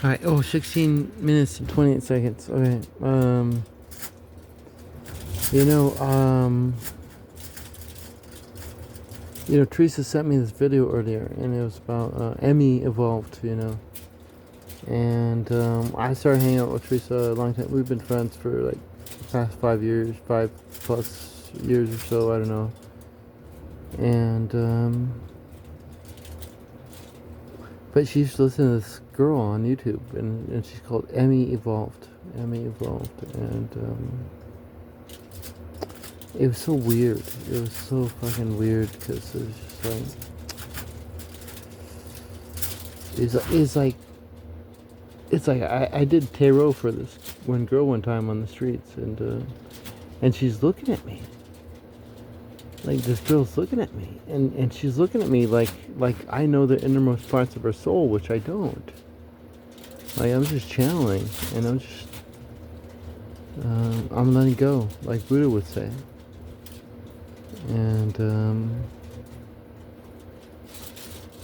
Alright, 16 minutes and 28 seconds. Okay, you know, um, Teresa sent me this video earlier, and it was about, Emmy evolved, and, I started hanging out with Teresa a long time. We've been friends for, like, the past 5 years, 5+ years or so, I don't know, and, but she used to listen to this girl on YouTube, and she's called Emmy Evolved. Emmy Evolved, and, it was so weird. It was so fucking weird because it was just like it's like I did tarot for this one girl one time on the streets, and she's looking at me. Like, this girl's looking at me, and she's looking at me like I know the innermost parts of her soul, which I don't. Like, I'm just channeling, and I'm letting go, like Buddha would say. And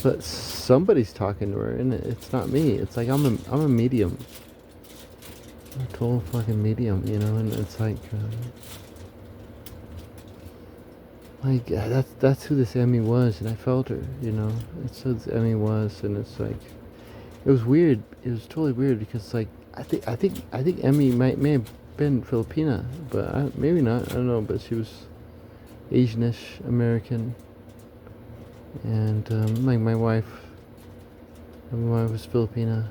but somebody's talking to her, and it's not me. It's like I'm a medium, a total fucking medium, and it's that's who this Emmy was, and I felt her, It's who this Emmy was, and it's like it was weird. It was totally weird because like I think Emmy may have been Filipina, but maybe not. I don't know, but she was Asianish American, and like my wife was Filipina.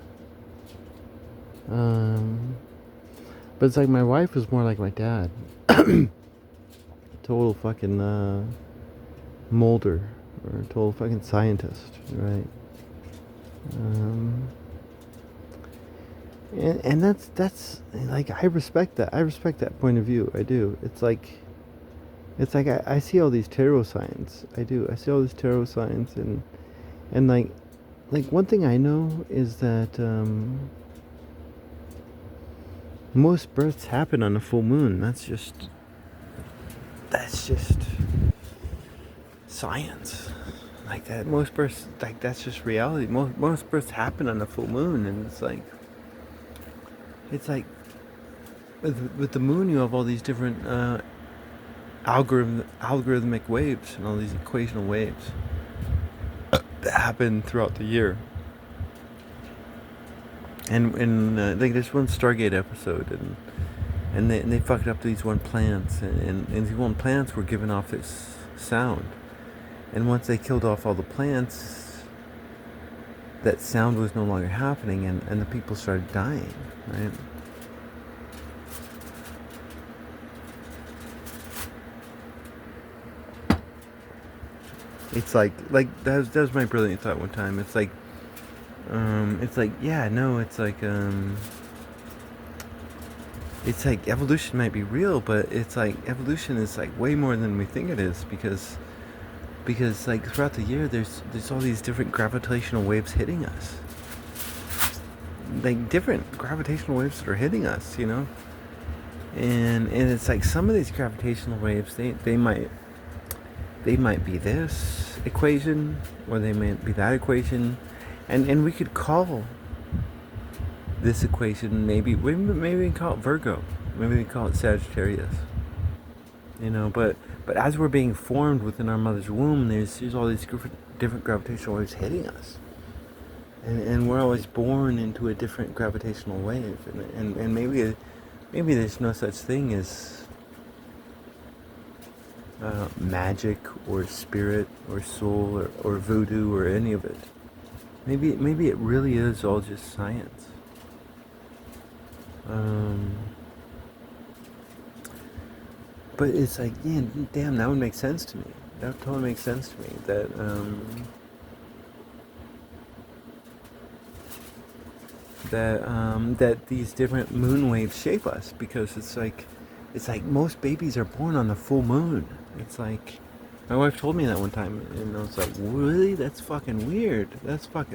But it's like my wife was more like my dad. Total fucking molder, or total fucking scientist, right? And that's like, I respect that. I respect that point of view. I do. It's like I see all these tarot signs. I do. I see all these tarot signs, and like one thing I know is that most births happen on a full moon. That's just science. Like that, most births, like, that's just reality. Most births happen on a full moon, and it's like with the moon, you have all these different algorithmic waves and all these equational waves that happen throughout the year. And like, there's one Stargate episode, and they fucked up these one plants, and these one plants were giving off this sound, and once they killed off all the plants, that sound was no longer happening, and the people started dying, right? It's like that was my brilliant thought one time. It's like yeah, no, it's like evolution might be real, but it's like evolution is like way more than we think it is, because like throughout the year there's all these different gravitational waves hitting us, like different gravitational waves that are hitting us, and it's like some of these gravitational waves, they might be this equation, or they might be that equation, and we could call this equation, maybe we can call it Virgo, maybe we call it Sagittarius, but as we're being formed within our mother's womb, there's all these different gravitational waves hitting us, and we're always born into a different gravitational wave, and maybe there's no such thing as magic or spirit or soul or voodoo or any of it. Maybe it really is all just science. But it's like, yeah, damn, that would make sense to me. That totally makes sense to me. That these different moon waves shape us, because it's like most babies are born on the full moon. It's like, my wife told me that one time, and I was like, really? That's fucking weird. That's like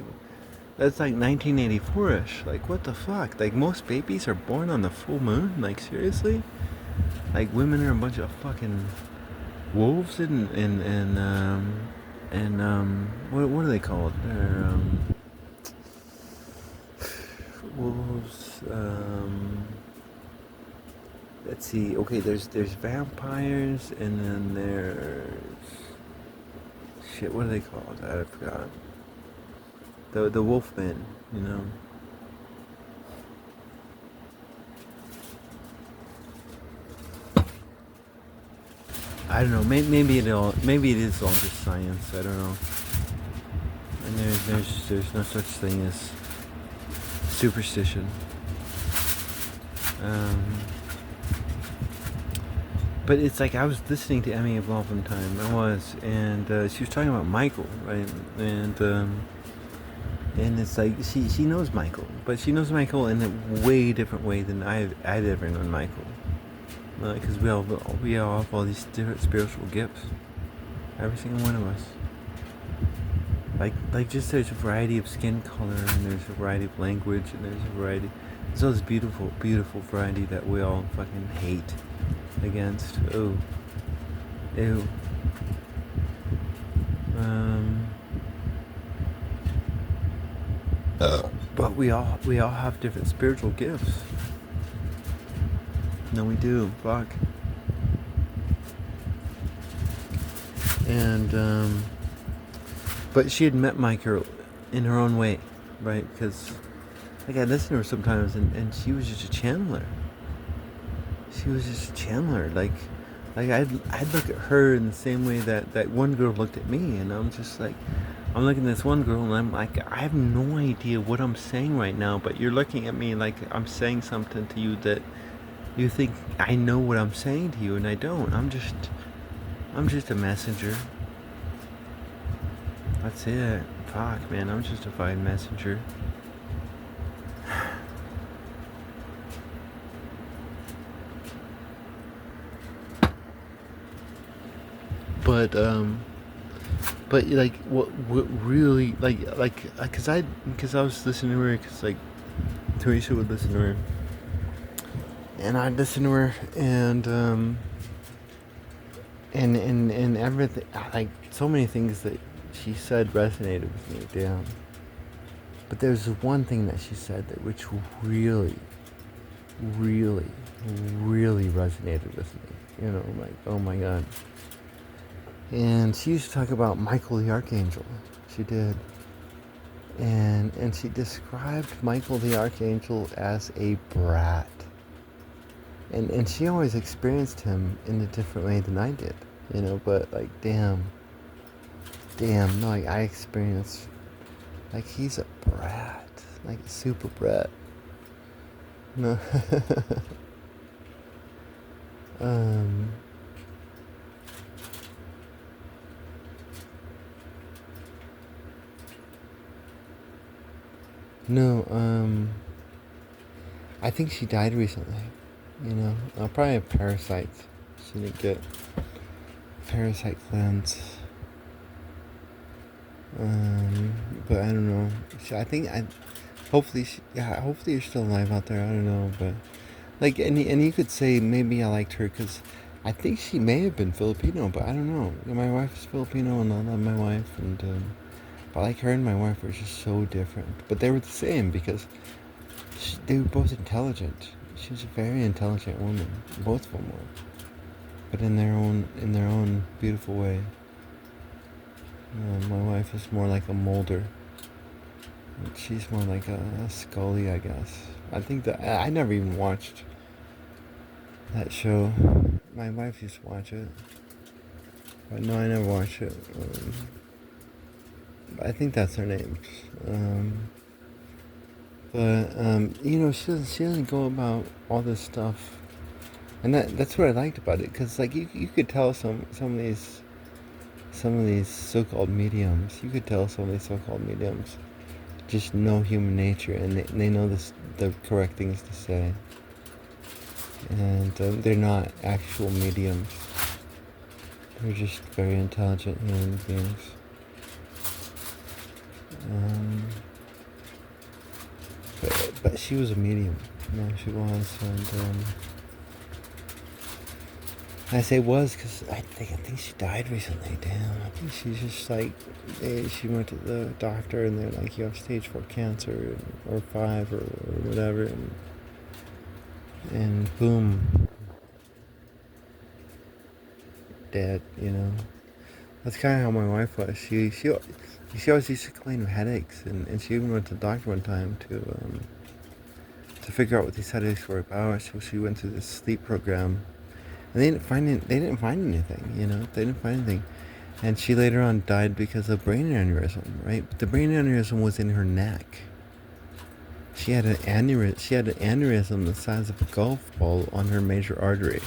1984-ish. Like, what the fuck? Like, most babies are born on the full moon? Like, seriously? Like, women are a bunch of fucking wolves, and what are they called? They're werewolves. Let's see. Okay, there's vampires, and then there's shit. What are they called? I forgot. The wolfmen. You know. I don't know. Maybe maybe it is all just science. I don't know. And there's no such thing as superstition. But it's like I was listening to Emmy Evolve one time. I was, and she was talking about Michael, right? And it's like she knows Michael, but she knows Michael in a way different way than I'd ever known Michael. Because we all have all these different spiritual gifts. Every single one of us. Like just there's a variety of skin color, and there's a variety of language, and there's all this beautiful variety that we all fucking hate against. Ew. But we all have different spiritual gifts. No, we do. Fuck. And but she had met Michael in her own way, right? Because like I listen to her sometimes, and she was just a channeler. Like I'd look at her in the same way that one girl looked at me, and I'm just like, I'm looking at this one girl, and I'm like, I have no idea what I'm saying right now, but you're looking at me like I'm saying something to you that you think I know what I'm saying to you, and I don't. I'm just a messenger. That's it. Fuck, man, I'm just a fine messenger. But like what really because I was listening to her, because like Teresa would listen to her, and I'd listen to her, and everything, like so many things that she said resonated with me. Damn. But there's one thing that she said that which really resonated with me. You know, like, oh my god. And she used to talk about Michael the Archangel. She did. And she described Michael the Archangel as a brat. And she always experienced him in a different way than I did. You know, but like, damn, no, like I experienced, like he's a brat. Like a super brat. No. No, I think she died recently. You know, probably a parasite. She didn't get parasite cleanse. But I don't know. Hopefully you're still alive out there. I don't know, but like, and you could say maybe I liked her because I think she may have been Filipino, but I don't know. My wife's Filipino, and I love my wife, and but like her and my wife were just so different. But they were the same because they were both intelligent. She was a very intelligent woman. Both of them were, but in their own beautiful way. My wife is more like a Mulder. She's more like a Scully, I guess. I think that I never even watched that show. My wife used to watch it, but no, I never watched it. But I think that's her name. You know, she doesn't go about all this stuff, and that's what I liked about it, because like you could tell some of these so-called mediums. You could tell some of these so-called mediums just know human nature, and they know the correct things to say, and they're not actual mediums. They're just very intelligent human beings. But she was a medium. You know, she was, and I say was because I think she died recently. Damn, I think she's just like she went to the doctor and they're like you have stage 4 cancer or 5 or whatever, and boom, dead. That's kind of how my wife was. She always used to complain of headaches, and she even went to the doctor one time to figure out what these headaches were about. So she went through this sleep program, and they didn't find anything. They didn't find anything. And she later on died because of brain aneurysm, right? But the brain aneurysm was in her neck. She had an aneurysm the size of a golf ball on her major artery.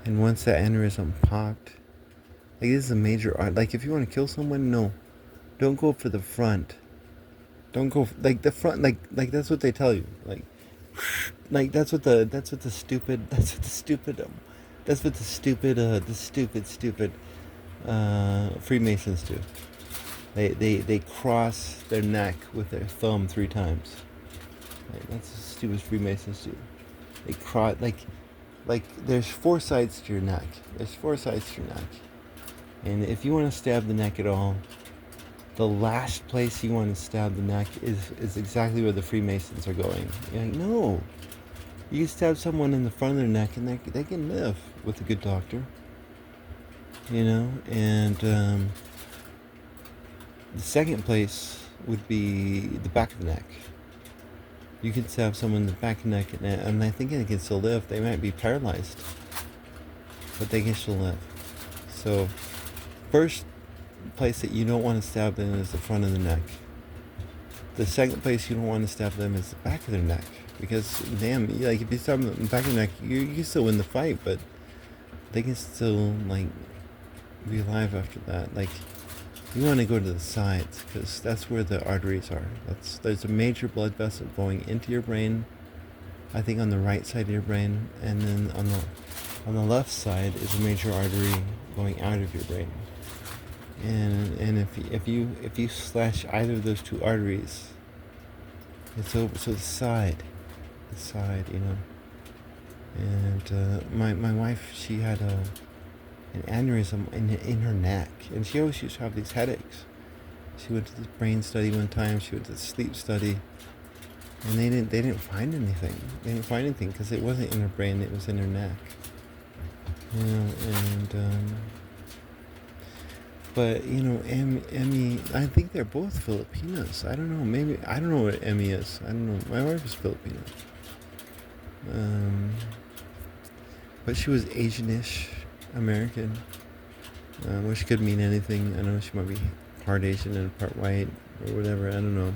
And once that aneurysm popped, like this is a major like if you want to kill someone, no, don't go for the front. Don't go like the front, like that's what they tell you. Like that's what the stupid stupid Freemasons do. They cross their neck with their thumb 3 times. That's what stupid Freemasons do. They cross like there's 4 sides to your neck. There's 4 sides to your neck, and if you want to stab the neck at all, the last place you want to stab the neck is exactly where the Freemasons are going. You're like, no, you can stab someone in the front of their neck, and they can live with a good doctor. And the second place would be the back of the neck. You can stab someone in the back of the neck, and I think they can still live. They might be paralyzed, but they can still live. So, first place that you don't want to stab them is the front of the neck. The second place you don't want to stab them is the back of their neck, because damn, like if you stab them in the back of the neck, you can still win the fight, but they can still be alive after that. Like, you want to go to the sides because that's where the arteries are. There's a major blood vessel going into your brain. I think on the right side of your brain, and then on the left side is a major artery going out of your brain. And if you slash either of those 2 arteries, it's over. So the side, And my wife, she had an aneurysm in her neck, and she always used to have these headaches. She went to the brain study one time. She went to the sleep study, and they didn't find anything. They didn't find anything because it wasn't in her brain; it was in her neck. But Emmy, I think they're both Filipinos. I don't know. Maybe I don't know what Emmy is. I don't know. My wife is Filipino. But she was Asianish American, which could mean anything. I know she might be part Asian and part white or whatever. I don't know.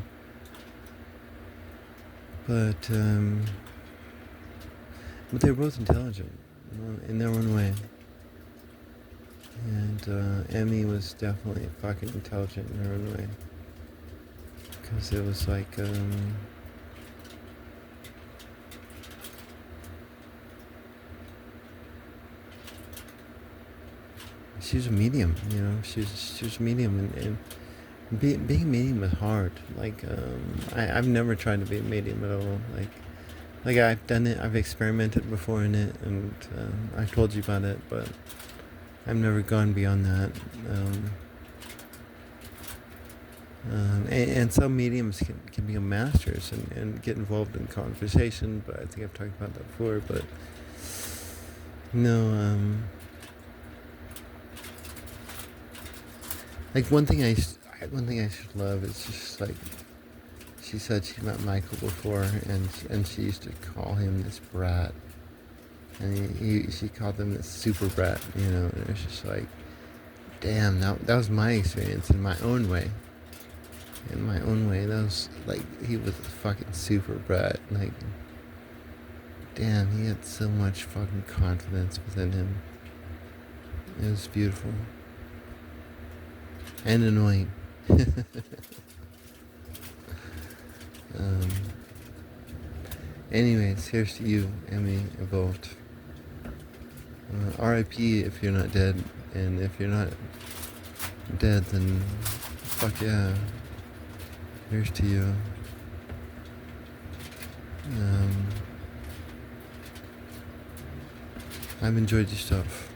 But they're both intelligent, in their own way. And Emmy was definitely fucking intelligent in her own way, because it was like she was a medium. She was a medium, and being a medium is hard. I've never tried to be a medium at all. Like I've done it, I've experimented before in it, and I've told you about it, but I've never gone beyond that. And some mediums can become masters and get involved in conversation, but I think I've talked about that before. But no, like one thing I should love is just like she said she met Michael before, and she used to call him this brat. And she called him this super brat, and it was just like, damn, that was my experience in my own way. In my own way, that was like, he was a fucking super brat. Like, damn, he had so much fucking confidence within him. It was beautiful. And annoying. Anyways, here's to you, Emmy Evolved. R.I.P. if you're not dead, and if you're not dead, then fuck yeah. Here's to you. I've enjoyed your stuff.